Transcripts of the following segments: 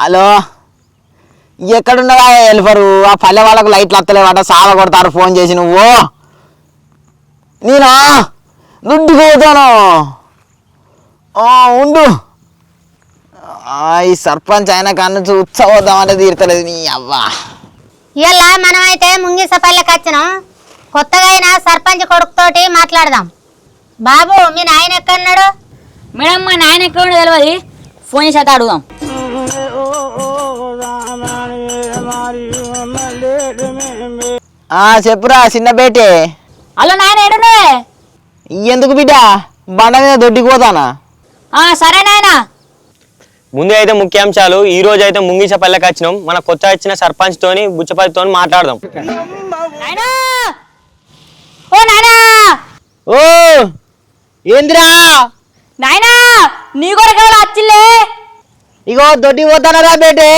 Hello, ఎక్కడున్నావా ఎల్ఫరు? ఆ పల్లె వాళ్ళకు లైట్లు వస్తలేవాట, సావ కొడతారు ఫోన్ చేసి. నువ్వు నేనా దుడ్డుకు పోతాను. ఉండు. ఈ సర్పంచ్ ఆయన కన్ను ఉత్సవద్దామంటే తీరుతలేదు నీ అవ్వా. ఇలా మనమైతే ముంగిస పల్లెకి వచ్చినాం. కొత్తగా అయినా సర్పంచ్ కొడుకుతోటి మాట్లాడదాం. బాబు, మీ నాయన ఎక్కడున్నాడు? మేడం, మా నాయన ఎక్కడ తెలియదు, ఫోన్ చేసి అయితే అడుగుదాం. చెప్పురా చిన్న బేటే. హలో నాయన, ఏడున్నావే? ఎందుకు బిడ్డ బండ మీద దొడ్డికి పోతానా? సరే నాయన. ముందు అయితే ముఖ్యాంశాలు. ఈ రోజు అయితే ముంగిస పల్లెకి వచ్చినాం. మన కొత్త వచ్చిన సర్పంచ్ తోని బుచ్చపతితో మాట్లాడదాం. ఓ ఏందిరా నాయనా, నీ కొరకు వచ్చిల్లే. ఇగో దొడ్డికి పోతానరా బేటే.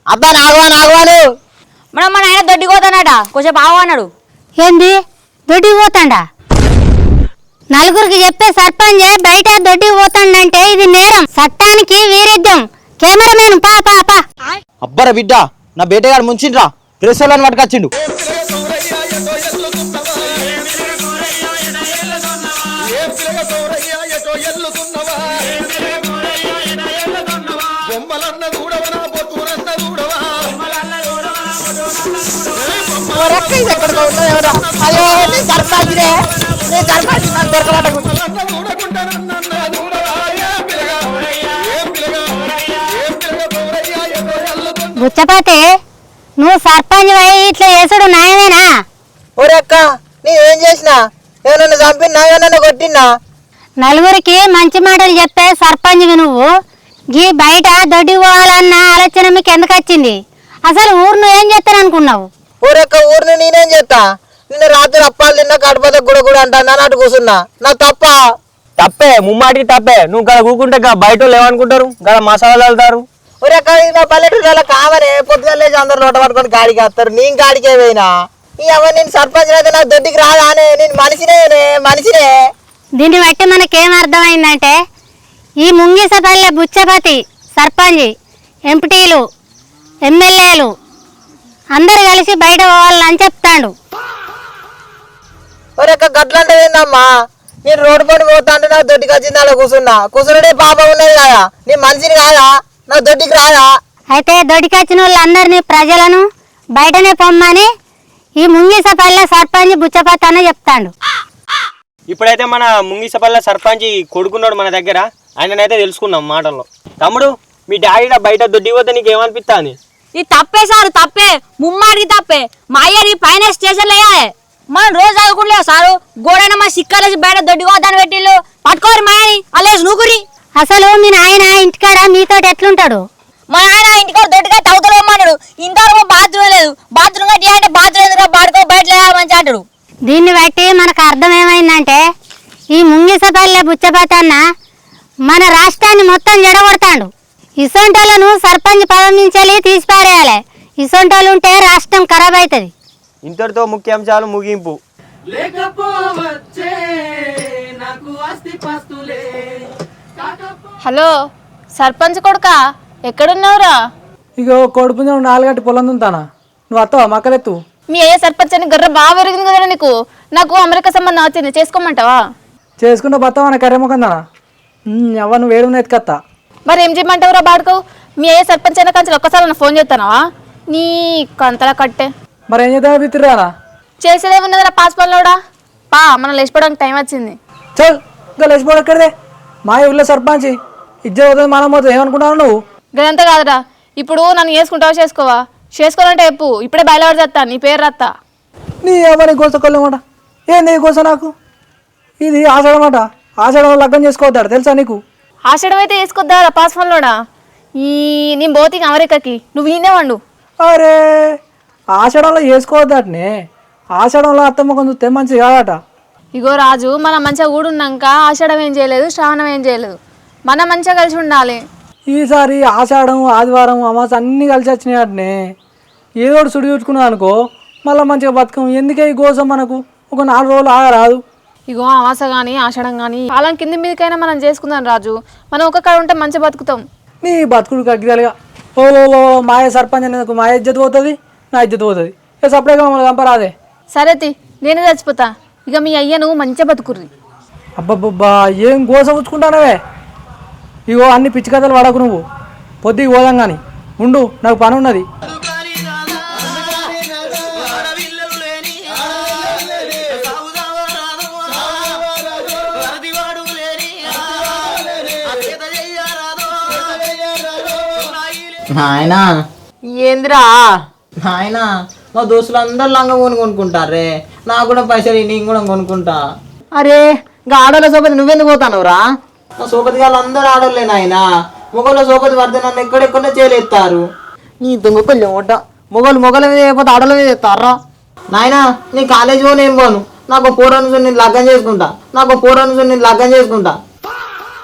అబ్బా నాగవాను. మేడం, మా నాయన దొడ్డికి పోతానట, కొంచెం బాగు అన్నాడు. ఏంది దొడ్డికి పోతాండా? నలుగురికి చెప్పే సర్పంచ్ బయట దొడ్డికి పోతాండంటే ఇది నేరం, చట్టానికి వీరిద్దాం. కెమెరామెన్ పా పా పా. అబ్బరా బిడ్డ, నా బేటగాడు ముంచిండ్రా, ప్రెస్లను పట్టుకొచ్చిండు. బుచ్చపాతి, నువ్వు సర్పంచ్ అయి ఇట్లా చేసుడు న్యాయమేనా? ఓరక్క, నేనేం చేసినా? ఏమన్నా చంపినా, ఏమన్నా కొట్టినా? నలుగురికి మంచి మాటలు చెప్పే సర్పంచ్వి నువ్వు. గీ బయట దొడ్డికి పోవాలన్న ఆలోచన మీకు ఎందుకు వచ్చింది? అసలు ఊరు ఏం చేస్తాను అనుకున్నావు? ఊరక్క, ఊరిని నేనేం చేస్తా? నిన్న రాత్రి అప్పాలు తిన్నా, కడుపుతో గుడ అంటాను అన్నట్టు కూర్చున్నా. నాకు తప్పే, ముమ్మాటికి తప్పే. నువ్వు గల కూకుంటే బయట ఏమనుకుంటారు? గల మసాలా వెళ్తారు. ఊరక్క, నా పల్లెటూరు కావనే పొద్దుగా లేచి అందరు నోట పట్టుకొని గాడికి వస్తారు. నేను గాడికే పోయినా. నేను సర్పంచ్ అయితే నాకు దొడ్డికి రాదానే. నేను మనిషినే. దీన్ని బట్టి మనకేం అర్థమైందంటే, ఈ ముంగిసపల్లె బుచ్చపతి సర్పంచ్, ఎంపీటీలు, ఎమ్మెల్యేలు అందరు కలిసి బయట పోవాలని చెప్తాడు. ఒరేక్క, గట్లంటే ఏందమ్మా? నేను రోడ్డు పని పోతా అంటే నాకు దొడ్డికి వచ్చింది. అలా కూర్చున్నాడే పాపం ఉన్నది కదా. నీ మనిషిని కాదా? నాకు దొడ్డికి రాదా? అయితే దొడ్డికి వచ్చిన వాళ్ళందరినీ ప్రజలను బయటనే పొమ్మని ఈ ముంగిసపల్లె సర్పంచ్ బుచ్చపతి అనే చెప్తాడు. ఇప్పుడైతే మన ముంగిసపల్లె సర్పంచ్ కొడుకున్నాడు మన దగ్గర. ఆయననైతే తెలుసుకున్నాం మాటల్లో. తమ్ముడు, మీ డాడీ బయట దొడ్డి పోతే నీకు ఏమనిపిస్తుంది? ఇది తప్పే సారు, తప్పే, ముమ్మాడికి తప్పే. మా అయ్యది పైన స్టేషన్ అయ్యా, మనం రోజు చదువుకుంటలేవు సారు. గోడైన మా సిక్కలేసి బయట దొడ్డిపోతాను పెట్టిళ్ళు, పట్టుకోరు మాయని అల్లేసి నూకురి. అసలు మీ నాయన ఇంటికాడ మీతో ఎట్లుంటాడు? మా నాయన ఇంటికాడ దొడ్డిగా తవ్వుతలేమన్నాడు. ఇంతవరకు బాత్రూమ్ లేదు. బాత్రూమ్ కట్టి అంటే బాత్రూమ్ ఎందుకు బాడుకో బయట మంచి అంటాడు. దీన్ని బట్టి మనకు అర్థమేమైందంటే, ఈ ముంగిసపల్లె బుచ్చపతి అన్న మన రాష్ట్రాన్ని మొత్తం జడగొడతాడు. ఇసొంటోళ్ళను సర్పంచ్ పదవి నుంచి తీసిపారేయాలి. ఇసొంటోళ్ళు ఉంటే రాష్ట్రం ఖరాబ్ అవుతుంది. ఇంతటితో ముఖ్యాంశాలు ముగింపు. హలో సర్పంచ్ కొడుకా, ఎక్కడున్నావురా? ఇగో కొడుపుంది, 4 గంటల పొలం దుంతానా. నువ్వు వస్తావా? మక్కలెత్తు. మీ ఏ సర్పంచ్ అని గర్ర బాగా పెరిగింది కదా నీకు. నాకు అమెరికా సంబంధం వచ్చింది, చేసుకోమంటావా? చేసుకుంటా బతావా? నా కర్రెమ్మకందానా అవ్వ, నువ్వు వేడు ఎత్తుకత్తా. మరి ఏం చేయమంటావురా బాడుకో? మీ ఏ సర్పంచ్ అయినా కంచెలు ఒక్కసారి ఫోన్ చేస్తానావా? నీ కంతలా కట్టే. మరి ఏం చేద్దాం బిత్తిరానా? చేసేదేమున్నదిరా పాస్పల్లోడా. పా, మనం లేచిపోవడానికి టైం వచ్చింది. చల్, ఇంకా లేచిపోవడం ఎక్కడిదే? మా ఊళ్ళో సర్పంచ్ ఇజ్జత్ అవుతుంది, మనం పోతుంది. ఏమనుకుంటావు నువ్వు? గదంతా కాదురా. ఇప్పుడు నన్ను చేసుకుంటావా చేసుకోవా? చేసుకోవాలంటే చెప్పు, ఇప్పుడే బయలుదేరి చేస్తా, నీ పేరు రాస్తా. నీ ఎవరి గోసకొల్లమాట ఏంది గోస? నాకు ఇది ఆషాఢమాట. ఆషాఢంలో లగ్గం చేసుకోవద్దాడు తెలుసా నీకు? ఆషాఢం అయితే వేసుకొద్దా పాస్పల్లోడా? నేను పోతే అమెరికాకి, నువ్వు ఈయనే వండు. అరే, ఆషాఢంలో చేసుకోవద్దటనే. ఆషాఢంలో అత్తమ్మకం చూస్తే మంచిది కాదట. ఇగో రాజు, మనం మంచిగా కూడున్నాక ఆషాఢం ఏం చేయలేదు, శ్రావణం ఏం చేయలేదు. మనం మంచిగా కలిసి ఉండాలి. ఈసారి ఆషాఢం, ఆదివారం, అమాస అన్నీ కలిసి వచ్చినాయి అటనే. ఏదో ఒకటి సుడి చూసుకున్నాం అనుకో, మళ్ళీ మంచిగా బతుకం. ఎందుకే ఈ కోసం మనకు ఒక 4 రోజులు ఆగరాదు? ఇగో అమాస కానీ ఆషాఢం కానీ కాలం కింది మీదకైనా మనం చేసుకుందాం రాజు. మనం ఒక కాడ ఉంటే మంచిగా బతుకుతాం. నీ బతుకుడు కగ్గిదాలుగా ఓ మాయ సర్పంచ్ అనేందుకు మా ఇజ్జత్ పోతుంది, నా ఇజ్జత్ పోతుంది. ఇక సపరేట్గా మమ్మల్ని చంపరాదే. సరే తి, నేనే చచ్చిపోతా. ఇక మీ అయ్యను మంచిగా బతుకుర్రి. అబ్బబ్బబ్బా ఏం గోస పుచ్చుకుంటానవే. ఇగో అన్ని పిచ్చి కథలు పడకు నువ్వు. పొద్దుకి పోదాం కానీ ఉండు, నాకు పని ఉన్నది. నాయనా ఏందిరా నాయనా, మా దోస్తులు అందరు లంగా కొనుక్కుంటారే, నాకు కూడా పైసలు నేను కూడా కొనుక్కుంటా. అరే ఇంకా ఆడోళ్ళ సోపతి నువ్వెందుకు పోతానురా? మా సోపతి వాళ్ళు అందరూ ఆడోళ్ళే నాయనా. మొగోళ్ళ సోపతి పడితే నన్ను ఎక్కడెక్కడో చేయలేస్తారు. నీ దొంగకొల్లి ఓట మొగల మీద అయిపోతే ఆడోళ్ళ మీద ఎత్తారా? నాయనా నీ కాలేజీ పోను ఏం పోను, నాకు పోరాను నేను లగ్గం చేసుకుంటా, నేను లగ్గం చేసుకుంటా.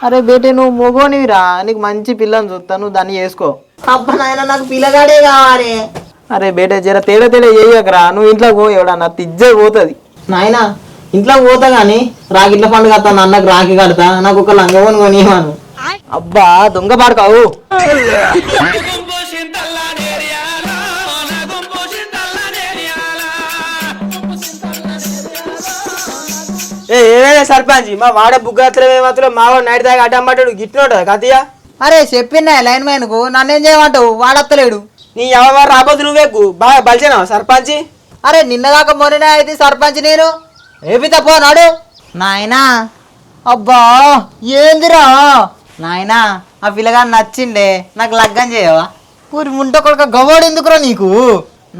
అరే బేటే నువ్వు మొగోనివిరా, నీకు మంచి పిల్లని చూస్తా, నువ్వు దాన్ని చేసుకో. అబ్బా నాయన నాకు పిల్లగాడే కావాలి. అరే బేటే జర తేడా చేయకరా, నువ్వు ఇంట్లోకి పో, ఎవడన్నా తిజ్జే పోతుంది. నాయన ఇంట్లోకి పోతా కానీ రాగిట్ల పండుగ వస్తాను, అన్నకు రాఖీ కడతా, నాకు ఒక లంగవని కొనివాను. అబ్బా దొంగ పాడకావు. ఏమైనా సర్పంచ్ మా వాడ బుగ్గత్రమే మాత్రం మావాడు నైట్ దాకా అడ్డమ్మటాడు గిట్టినోడు కతియా. అరే చెప్పినా లైన్ మ్యాన్కు నన్నేం చేయమంటావు, వాడత్తలేడు. నీ ఎవరు రాబోతు నువ్వేకు బాగా బలిచానా సర్పంచ్? అరే నిన్నదాకా మొన్ననే అయితే సర్పంచ్ నేను ఏపిత పోనాడు. నాయనా అబ్బా ఏందిరా నాయనా, ఆ పిల్లగాడు నచ్చిండే, నాకు లగ్గం చేయవా? ఊరి ముంట కొడుక గవ్వాడు ఎందుకురా నీకు?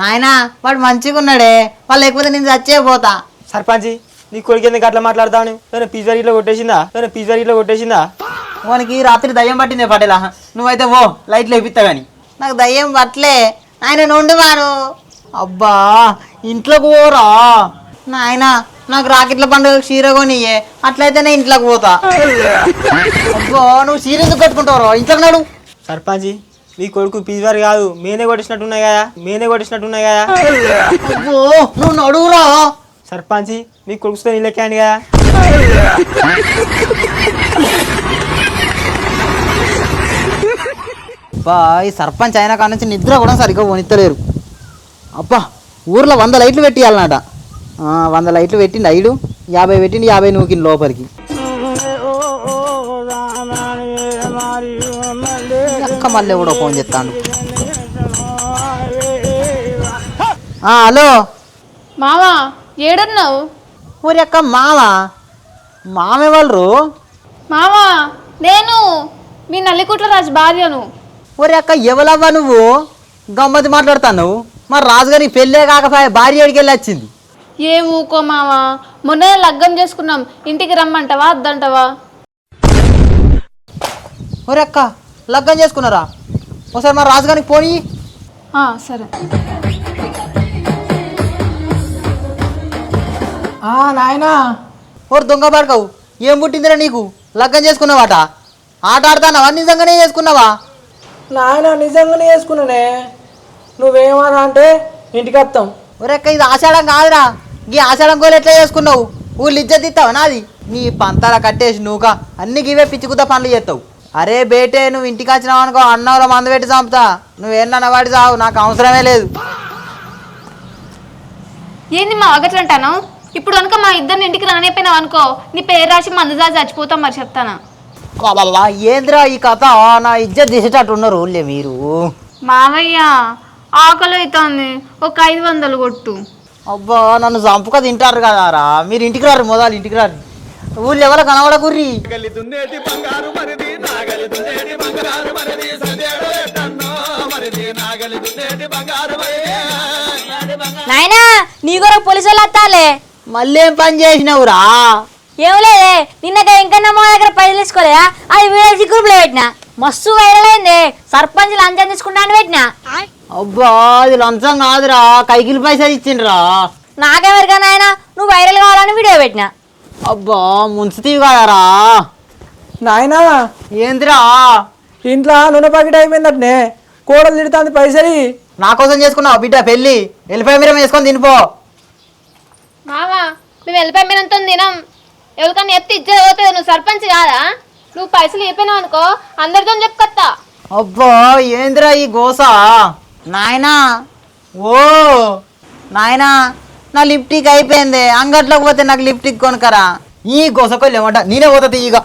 నాయనా వాడు మంచిగా ఉన్నాడే, వాళ్ళు లేకపోతే నేను చచ్చేపోతా. సర్పంచ్ నీ కొడుకు ఎందుకు అట్లా మాట్లాడతావు? పిజ్జా ఇట్లా కొట్టేసిందా? వానికి రాత్రి దయ్యం పట్టిందే పటేలా. నువ్వైతే ఓ లైట్లు వేపిస్తా కానీ నాకు దయ్యం పట్టలే. ఆయన నుండి మాను. అబ్బా ఇంట్లోకి పోరా నాయన, నాకు రాకెట్ల పండుగ చీర కొనియే, అట్లయితేనే ఇంట్లోకి పోతా. అబ్బా నువ్వు చీర ఎందుకు కట్టుకుంటావు, ఇంట్లోకి నాడు. సర్పంచ్ నీ కొడుకు పిజ్జా కాదు, మేనే కొట్టినట్టున్నాయి కదా. అబ్బో నువ్వు నడువురా. సర్పంచ్ నీ కొడుకుతో నీళ్ళెక్కాను కదా. అబ్బా ఈ సర్పంచ్ అయినా కాడ నుంచి నిద్ర కూడా సరిగ్గా కొనిత్తలేరు. అబ్బా ఊర్లో 100 లైట్లు పెట్టియాలన్నట. 100 లైట్లు పెట్టిండి, 50 పెట్టిండి, 50 నూకింది లోపలికి. అక్క మళ్ళీ కూడా ఫోన్ చేస్తాను. హలో మావా ఏడున్నావు? ఊరి అక్క మామెవరు? మావా నేను మీ నల్లికుట్ల రాజు భార్యను. ఊరి అక్క ఎవలవ్వా నువ్వు? గమ్మతి మాట్లాడుతాను. మరి రాజుగారి పెళ్ళే కాకపోయా, భార్య ఎడికి వెళ్ళి వచ్చింది. ఏ ఊకో మావా, మొన్న లగ్గం చేసుకున్నాం, ఇంటికి రమ్మంటావా వద్దంటావా? ఊరి అక్క లగ్గం చేసుకున్నారా? ఒకసారి మరి రాజుగారికి పోనీ. సరే. నాయనా ఓరు దొంగ పడకావు, ఏం పుట్టిందిరా నీకు? లగ్గం చేసుకున్నావాట? ఆట ఆడతానవా, నిజంగానే చేసుకున్నావా? నాయన నిజంగానే చేసుకున్నానే. నువ్వేమన్నా అంటే ఇంటికి వస్తాం. ఒరేక్క ఇది ఆషాఢం కాదురా, ఈ ఆషాఢం కోలు ఎట్లా చేసుకున్నావు? ఊళ్ళు ఇజ్జత్ ఇస్తావా నాది? నీ పంతాల కట్టేసి నువ్వుక అన్ని గివే పిచ్చుకుతా పనులు చేస్తావు. అరే బేటే నువ్వు ఇంటికి వచ్చినావు అనుకో, అన్నంలో మందు పెట్టి చంపుతా. నువ్వేమన్నా వాడి చావు, నాకు అవసరమే లేదు. ఏంది మా అగట్లంటాను? ఇప్పుడు కనుక మా ఇద్దరిని ఇంటికి రానిపోయినావు అనుకో, నీ పేరు రాసి మందు దాచి చచ్చిపోతాం, మరి చెప్తానా? బాబా ఏంద్రా ఈ కథ, నా ఇజ్జత్ తీసేటట్టు ఉన్నారు ఊళ్ళే మీరు. మావయ్య ఆకలి అవుతుంది, ఒక 500 కొట్టు. అబ్బా నన్ను చంపుక తింటారు కదారా, మీరు ఇంటికి రారు, మొదలు ఇంటికి రారు. ఊళ్ళో ఎవరో కనబడకుర్రి. నాయనా నీ కొరకు పోలీసు వాళ్ళు వస్తాలే. మళ్ళీ ఏం పని చేసినావురా? ఏం లేదే, నిన్నగా ఇంకన్నా మా దగ్గర పైసలు తీసుకోలేదా, అది వీడియో గ్రూప్లో పెట్టినా, మస్తు వైరల్ అయింది. సర్పంచ్ లంచం తీసుకుంటాను పెట్టినా. అబ్బా అది లంచం కాదురా, కైకిలి పైసలు ఇచ్చిండ్రా. నాకెవరికా నాయన, నువ్వు వైరల్ కావాలని వీడియో పెట్టినా. అబ్బా ముంచుతీవి కదరా. నాయనా ఏందిరా? ఇంట్లో నూనె ప్యాకెట్ అయిపోయిందటనే, కోడలు తిడుతుంది పైసలు. నా కోసం చేసుకున్నావు బిడ్డ పెళ్ళి, వెళ్ళిపోయి మీరేమో వేసుకొని తినిపో. మావా మేము వెళ్ళిపోయి మీరంతా తినం, ఎవరికన్నా ఎత్తి ఇచ్చేది పోతుంది. నువ్వు సర్పంచ్ కాదా? నువ్వు పైసలు చెప్పినావు అనుకో, అందరితో చెప్పుకొస్తా. అబ్బా ఏంద్రా ఈ గోస నాయనా ఓ నాయనా నా లిప్టిక్ అయిపోయింది అంగట్లోకి పోతే నాకు లిప్టిక్ కొనుకరా ఈ గోసకొల్లు ఏమంట నేనే పోతుంది ఇక